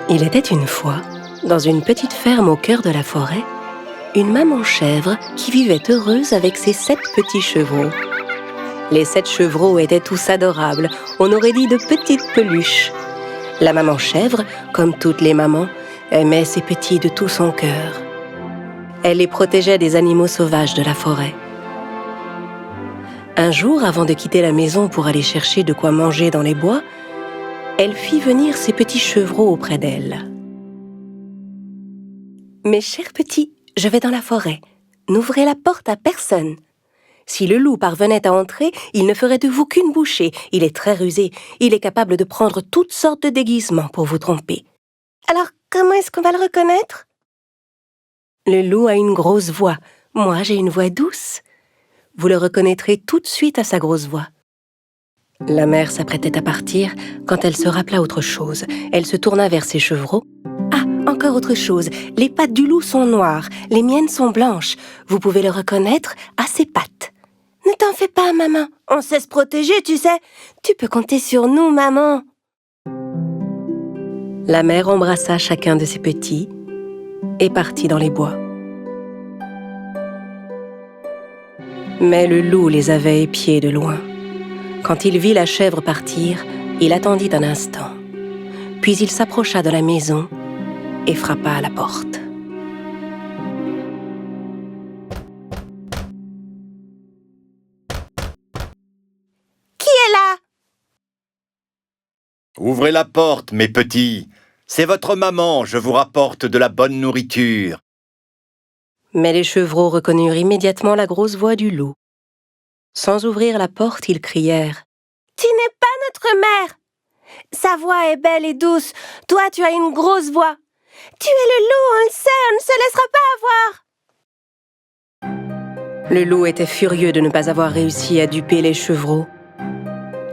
Il était une fois, dans une petite ferme au cœur de la forêt, une maman chèvre qui vivait heureuse avec ses 7 petits chevreaux. Les 7 chevreaux étaient tous adorables, on aurait dit de petites peluches. La maman chèvre, comme toutes les mamans, aimait ses petits de tout son cœur. Elle les protégeait des animaux sauvages de la forêt. Un jour, avant de quitter la maison pour aller chercher de quoi manger dans les bois, elle fit venir ses petits chevreaux auprès d'elle. « Mes chers petits, je vais dans la forêt. N'ouvrez la porte à personne. Si le loup parvenait à entrer, il ne ferait de vous qu'une bouchée. Il est très rusé. Il est capable de prendre toutes sortes de déguisements pour vous tromper. Alors, comment est-ce qu'on va le reconnaître ? Le loup a une grosse voix. Moi, j'ai une voix douce. Vous le reconnaîtrez tout de suite à sa grosse voix. » La mère s'apprêtait à partir quand elle se rappela autre chose. Elle se tourna vers ses chevreaux. « Ah, encore autre chose. Les pattes du loup sont noires. Les miennes sont blanches. Vous pouvez le reconnaître à ses pattes. » « Ne t'en fais pas, maman. On sait se protéger, tu sais. Tu peux compter sur nous, maman. » La mère embrassa chacun de ses petits et partit dans les bois. Mais le loup les avait épiés de loin. Quand il vit la chèvre partir, il attendit un instant. Puis il s'approcha de la maison et frappa à la porte. « Qui est là ? » « Ouvrez la porte, mes petits. C'est votre maman, je vous rapporte de la bonne nourriture. » Mais les chevreaux reconnurent immédiatement la grosse voix du loup. Sans ouvrir la porte, ils crièrent « Tu n'es pas notre mère ! Sa voix est belle et douce. Toi, tu as une grosse voix. Tu es le loup, on le sait, on ne se laissera pas avoir. » Le loup était furieux de ne pas avoir réussi à duper les chevreaux.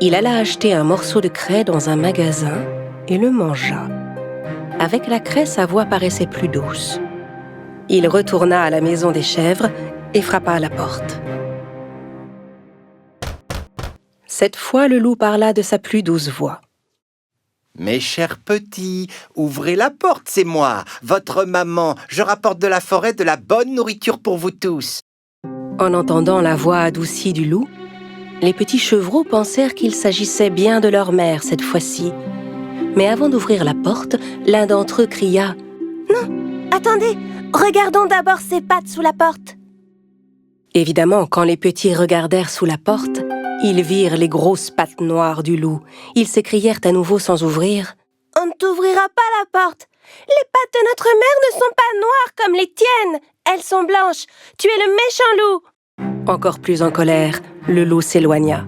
Il alla acheter un morceau de craie dans un magasin et le mangea. Avec la craie, sa voix paraissait plus douce. Il retourna à la maison des chèvres et frappa à la porte. Cette fois, le loup parla de sa plus douce voix. « Mes chers petits, ouvrez la porte, c'est moi, votre maman. Je rapporte de la forêt de la bonne nourriture pour vous tous. » En entendant la voix adoucie du loup, les petits chevreaux pensèrent qu'il s'agissait bien de leur mère cette fois-ci. Mais avant d'ouvrir la porte, l'un d'entre eux cria « Non, attendez, regardons d'abord ses pattes sous la porte. » Évidemment, quand les petits regardèrent sous la porte, ils virent les grosses pattes noires du loup. Ils s'écrièrent à nouveau sans ouvrir « On ne t'ouvrira pas la porte. Les pattes de notre mère ne sont pas noires comme les tiennes. Elles sont blanches. Tu es le méchant loup. » Encore plus en colère, le loup s'éloigna.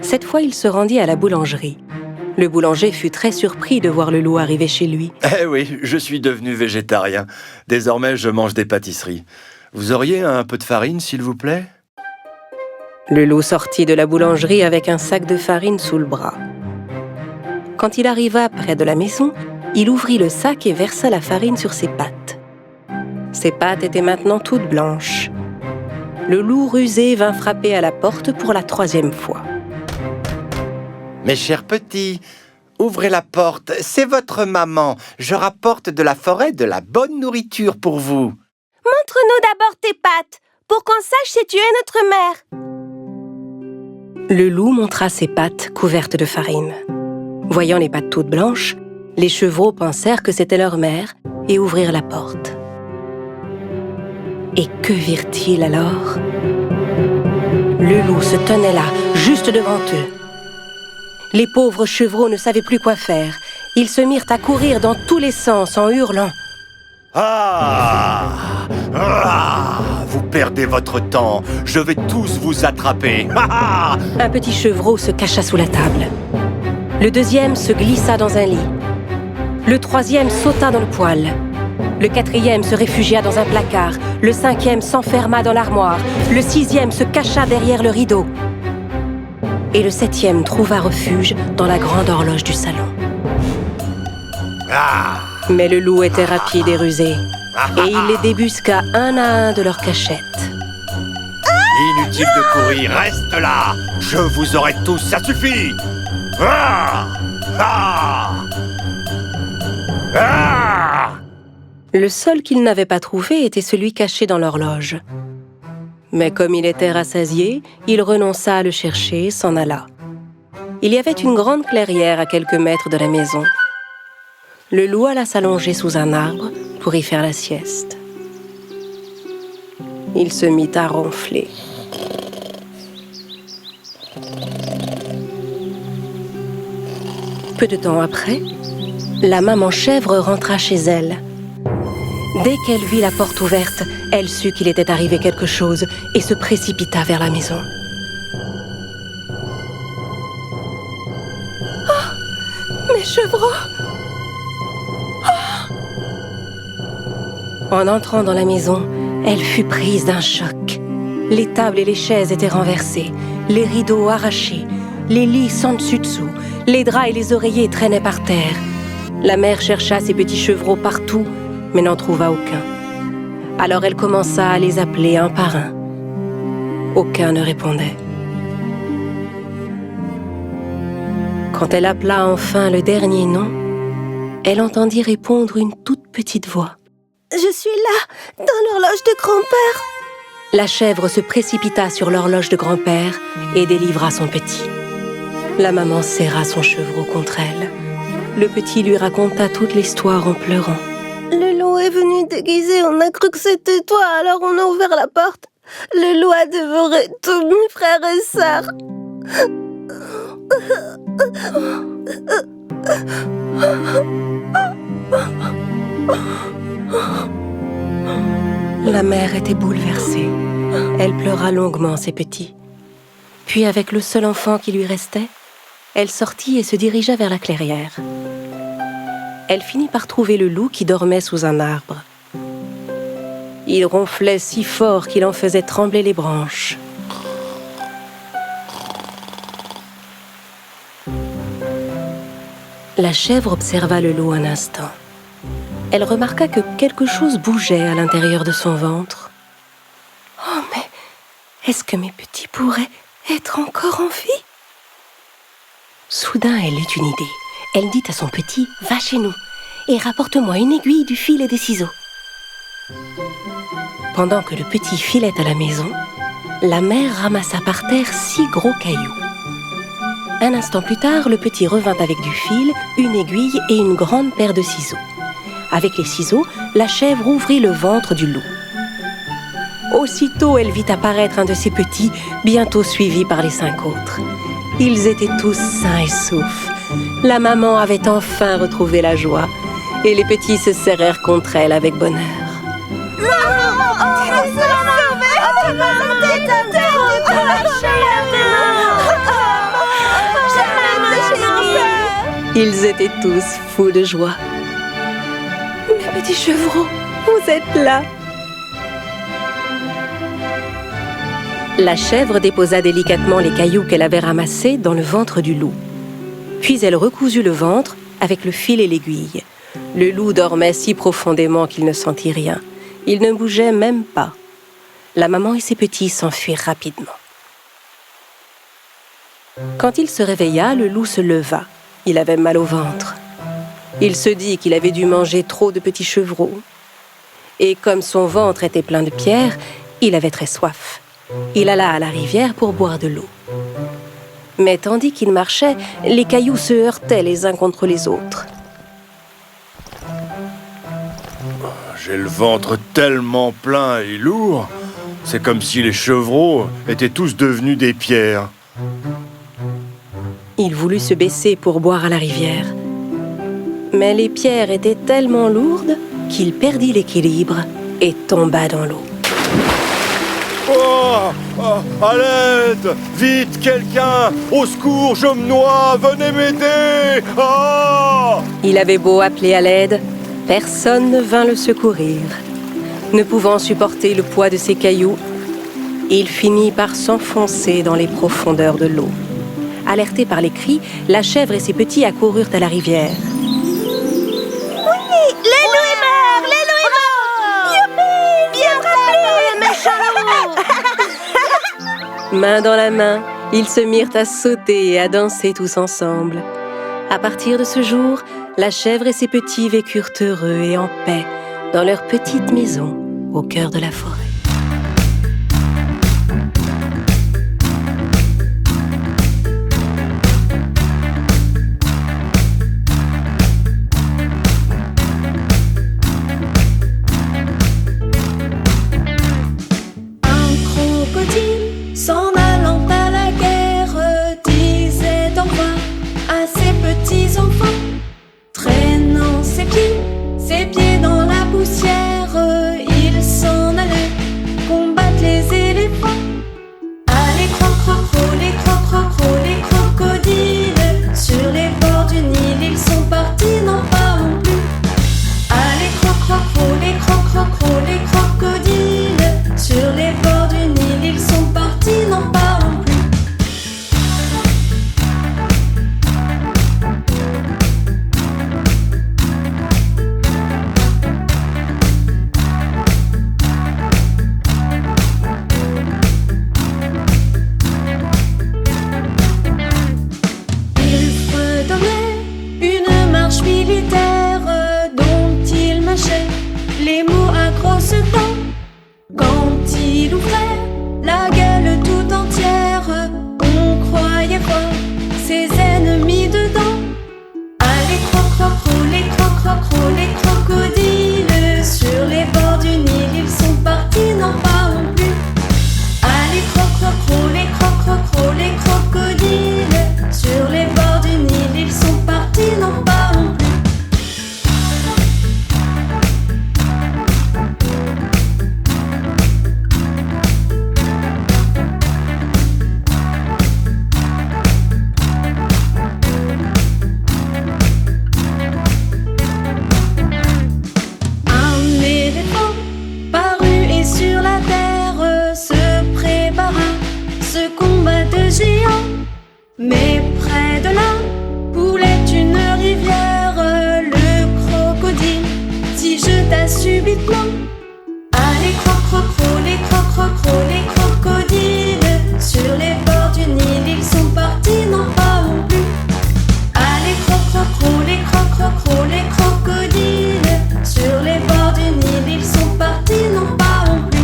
Cette fois, il se rendit à la boulangerie. Le boulanger fut très surpris de voir le loup arriver chez lui. « Eh oui, je suis devenu végétarien. Désormais, je mange des pâtisseries. Vous auriez un peu de farine, s'il vous plaît ?» Le loup sortit de la boulangerie avec un sac de farine sous le bras. Quand il arriva près de la maison, il ouvrit le sac et versa la farine sur ses pattes. Ses pattes étaient maintenant toutes blanches. Le loup rusé vint frapper à la porte pour la 3e fois. « Mes chers petits, ouvrez la porte, c'est votre maman. Je rapporte de la forêt de la bonne nourriture pour vous. » « Montre-nous d'abord tes pattes, pour qu'on sache si tu es notre mère. » Le loup montra ses pattes couvertes de farine. Voyant les pattes toutes blanches, les chevreaux pensèrent que c'était leur mère et ouvrirent la porte. Et que virent-ils alors ? Le loup se tenait là, juste devant eux. Les pauvres chevreaux ne savaient plus quoi faire. Ils se mirent à courir dans tous les sens en hurlant. « Ah! Ah! Vous perdez votre temps. Je vais tous vous attraper. Ah! » Un petit chevreau se cacha sous la table. Le 2e se glissa dans un lit. Le 3e sauta dans le poêle. Le 4e se réfugia dans un placard. Le 5e s'enferma dans l'armoire. Le 6e se cacha derrière le rideau. Et le 7e trouva refuge dans la grande horloge du salon. Ah! Mais le loup était rapide et rusé, et il les débusqua un à un de leur cachette. Inutile de courir, reste là. Je vous aurai tous, ça suffit. Ah! Ah! Ah! Le seul qu'il n'avait pas trouvé était celui caché dans l'horloge. Mais comme il était rassasié, il renonça à le chercher et s'en alla. Il y avait une grande clairière à quelques mètres de la maison. Le loup alla s'allonger sous un arbre pour y faire la sieste. Il se mit à ronfler. Peu de temps après, la maman chèvre rentra chez elle. Dès qu'elle vit la porte ouverte, elle sut qu'il était arrivé quelque chose et se précipita vers la maison. Oh, mes chevreaux! Oh! En entrant dans la maison, elle fut prise d'un choc. Les tables et les chaises étaient renversées, les rideaux arrachés, les lits sans dessus-dessous, les draps et les oreillers traînaient par terre. La mère chercha ses petits chevreaux partout, mais n'en trouva aucun. Alors elle commença à les appeler un par un. Aucun ne répondait. Quand elle appela enfin le dernier nom, elle entendit répondre une toute petite voix. « Je suis là, dans l'horloge de grand-père !» La chèvre se précipita sur l'horloge de grand-père et délivra son petit. La maman serra son chevreau contre elle. Le petit lui raconta toute l'histoire en pleurant. Le loup est venu déguisé, on a cru que c'était toi, alors on a ouvert la porte. Le loup a dévoré tous mes frères et sœurs. La mère était bouleversée. Elle pleura longuement ses petits. Puis, avec le seul enfant qui lui restait, elle sortit et se dirigea vers la clairière. Elle finit par trouver le loup qui dormait sous un arbre. Il ronflait si fort qu'il en faisait trembler les branches. La chèvre observa le loup un instant. Elle remarqua que quelque chose bougeait à l'intérieur de son ventre. « Oh, mais est-ce que mes petits pourraient être encore en vie ?» Soudain, elle eut une idée. Elle dit à son petit « Va chez nous et rapporte-moi une aiguille, du fil et des ciseaux. » Pendant que le petit filait à la maison, la mère ramassa par terre 6 gros cailloux. Un instant plus tard, le petit revint avec du fil, une aiguille et une grande paire de ciseaux. Avec les ciseaux, la chèvre ouvrit le ventre du loup. Aussitôt, elle vit apparaître un de ses petits, bientôt suivi par les 5 autres. Ils étaient tous sains et saufs. La maman avait enfin retrouvé la joie, et les petits se serrèrent contre elle avec bonheur. Ils étaient tous fous de joie. Mes petits chevreaux, vous êtes là. La chèvre déposa délicatement les cailloux qu'elle avait ramassés dans le ventre du loup. Puis elle recousit le ventre avec le fil et l'aiguille. Le loup dormait si profondément qu'il ne sentit rien. Il ne bougeait même pas. La maman et ses petits s'enfuirent rapidement. Quand il se réveilla, le loup se leva. Il avait mal au ventre. Il se dit qu'il avait dû manger trop de petits chevreaux. Et comme son ventre était plein de pierres, il avait très soif. Il alla à la rivière pour boire de l'eau. Mais tandis qu'il marchait, les cailloux se heurtaient les uns contre les autres. J'ai le ventre tellement plein et lourd. C'est comme si les chevreaux étaient tous devenus des pierres. Il voulut se baisser pour boire à la rivière. Mais les pierres étaient tellement lourdes qu'il perdit l'équilibre et tomba dans l'eau. À l'aide! Vite, quelqu'un! Au secours, je me noie! Venez m'aider! Il avait beau appeler à l'aide, personne ne vint le secourir. Ne pouvant supporter le poids de ses cailloux, il finit par s'enfoncer dans les profondeurs de l'eau. Alertés par les cris, la chèvre et ses petits accoururent à la rivière. Main dans la main, ils se mirent à sauter et à danser tous ensemble. À partir de ce jour, la chèvre et ses petits vécurent heureux et en paix, dans leur petite maison au cœur de la forêt. S'en allant à la guerre, disait au revoir à ses petits enfants, traînant ses pieds dans la poussière, il s'en allait combattre les éléphants. Allez croc-croc-cro, les crocodiles, sur les bords du Nil, ils sont partis, n'en parlons plus. Allez croc-croc-cro, les crocodiles, sur les bords du Nil, ils sont partis, n'en parlons plus. Il fredonnait une marche militaire dont il mâchait les mots à grosses dents. Quand il ouvrait la gueule tout entière, on croyait voir ses ennemis dedans. Allez croc-croc-cro, les crocodiles, sur les bords du Nil, ils sont partis, n'en parlons plus. Allez croc-croc-cro, les crocodiles, sur les bords du Nil, ils sont partis, n'en parlons plus. Un éléphant parut et sur la terre se prépara ce combat de géants. Mais près de là coulait une rivière, le crocodile s'y jeta subitement. Allez croc-croc-cro, les crocodiles, sur les bords du Nil, ils sont partis, n'en parlons plus. Allez croc-croc-cro, les crocodiles, sur les bords du Nil, ils sont partis, n'en parlons plus.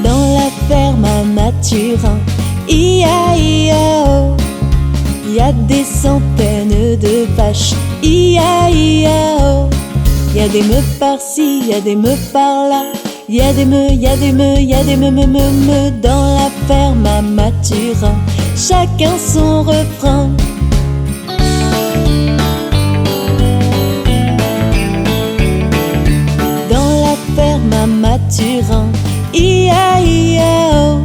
Dans la ferme à Mathurin, ia-ia-oh, y a des centaines de vaches, ia-ia-oh. Y a des meufs par-ci, y a des meufs par-là, y a des me, y a des me, y a des me. Dans la ferme à Mathurin, chacun son refrain. Dans la ferme à Mathurin, ia-ia-oh,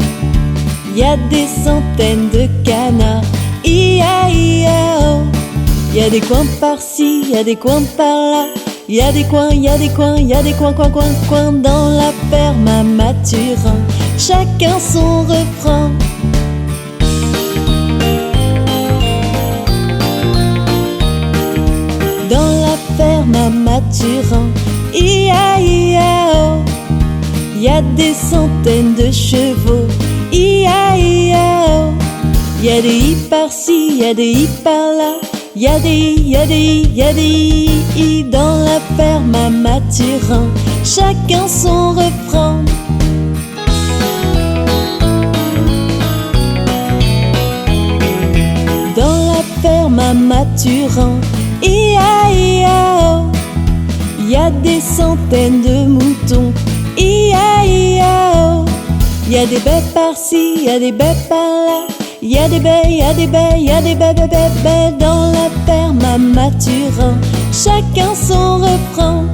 y a des centaines de canards, ia-ia-oh. Y a des coins par-ci, y a des coins par-là, y a des coins, y a des coins, y a des coins. Dans la ferme à Mathurin, chacun son refrain. Dans la ferme à Mathurin, ia-ia-oh, y a des centaines de chevaux, ia-ia-oh. Y a des i par-ci, y a des i par-là, y a des i, y a des i, y a des i. Dans la ferme à Mathurin, chacun son refrain. Dans la ferme à Mathurin, ia-ia-oh, y a des centaines de moutons, ia-ia-oh. Y a des baies par-ci, y a des baies par-là, y a des baies, y a des baies, y a des baies. Dans la ferme à Mathurin, chacun son refrain.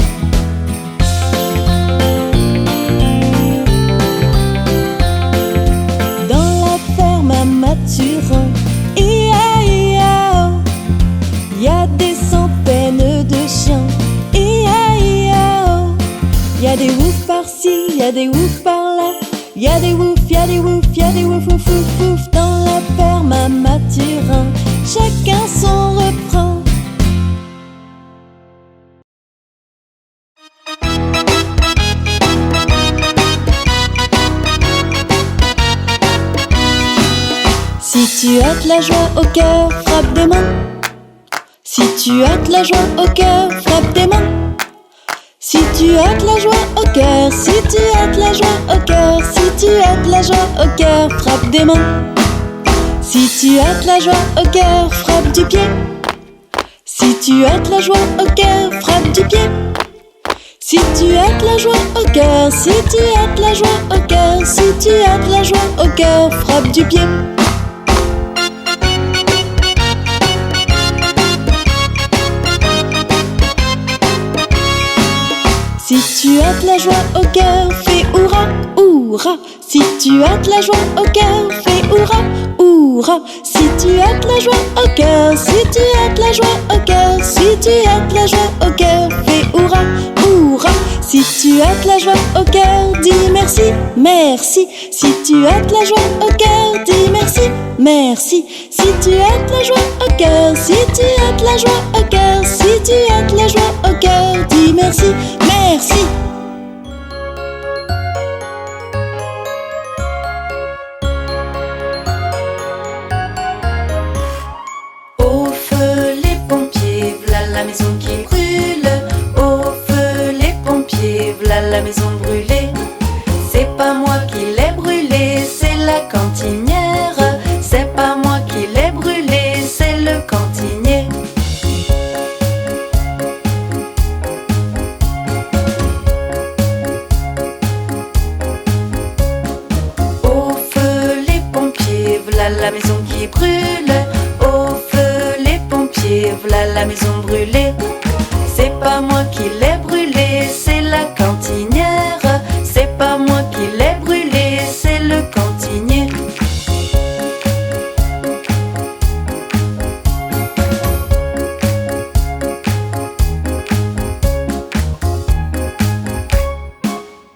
Dans la ferme à Mathurin, ia-ia-oh, y a des centaines de chiens, ia-ia-oh. Y a des oufs par-ci, par-ci, y a des ouf par-là. Y a des ouf, y a des ouf, y a des ouf, ouf, ouf, ouf. Dans la ferme à Mathurin, chacun son refrain. Si tu as de la joie au cœur, frappe des mains. Si tu as de la joie au cœur, frappe des mains. Si tu as de la joie au cœur, si tu as de la joie au cœur, si tu as de la joie au cœur, frappe des mains. Si tu as de la joie au cœur, frappe du pied. Si tu as de la joie au cœur, frappe du pied. Si tu as de la joie au cœur, si tu as de la joie au cœur, si tu as de la joie au cœur, frappe du pied. Si tu as de la joie au cœur, fais hurrah, hurrah. Si tu as de la joie au cœur, fais hurrah, hurrah. Si tu as de la joie au cœur, si tu as de la joie au cœur, si tu as de la joie au cœur, fais hurrah, hurrah. Si tu as de la joie au cœur, dis merci, merci. Si tu as de la joie au cœur, dis merci, merci. Si tu as de la joie au cœur, si tu as de la joie au cœur, si tu as de la joie au cœur, dis merci, merci. Au feu les pompiers, v'là la maison qui brûle. Au feu les pompiers, v'là la maison brûlée. C'est pas moi qui l'ai brûlée, c'est la cantinière. C'est pas moi qui l'ai brûlée, c'est le cantinier. Au feu les pompiers, v'là la maison qui brûle. Au feu les pompiers, v'là la maison brûlée.